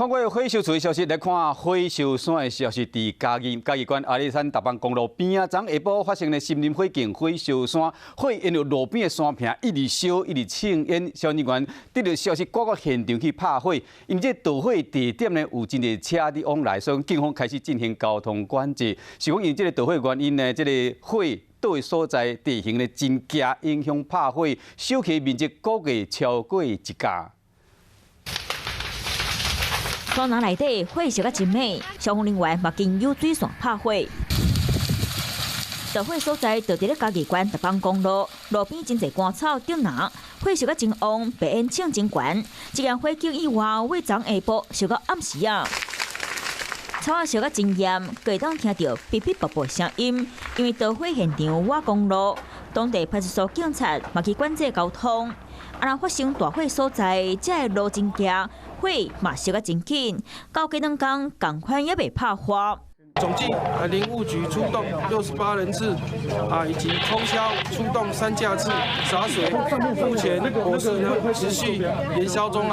看过火烧厝的消息，来看火烧山的消息。伫嘉义县阿里山达邦公路边啊，昨下晡发生了森林火警，火烧山，火因着路边的山坪一直烧，一直呛烟。消防人员得到消息，赶到现场去拍火。因为这导火地点呢，有真侪车伫往来，所以警方开始进行交通管制。是讲因这个导火原因呢，这个火倒位所在地形呢真狭，影响拍火，烧起面积估计超过1甲。 山林内底火烧甲真美，消防人员嘛经有水线拍火。导火所在就伫咧嘉义县达邦公路，路边真侪干草竹篮，火烧甲真旺，白烟呛真悬。这件火警以外，为昨下晡烧到暗时啊，草啊烧甲真严，可会当听到噼噼啵啵声音。因为导火现场瓦公路，当地派出所警察嘛去管制交通。啊，若发生大火所在，这个路真狭。 火嘛烧甲真紧，到几两工，共款也未拍花。总计林务局出动68人次，以及通宵出动3架次洒水。目前火势呢持续燃烧中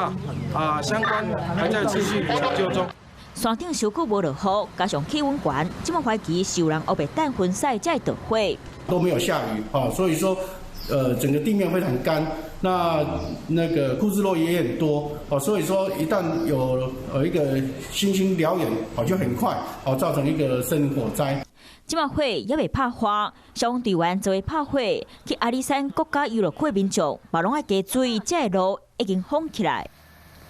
相关还在持续抢救中。山顶烧久无落雨，加上气温悬，即么怀疑是有人黑白等昏晒才会导火。都没有下雨所以说整个地面非常干。 那个枯枝落叶也很多所以说一旦有一个星星燎原就很快造成一个森林火灾。即马火也未拍花，消防队员就会拍火，去阿里山国家游乐区的民众嘛拢爱加注意，这个路已经封起来。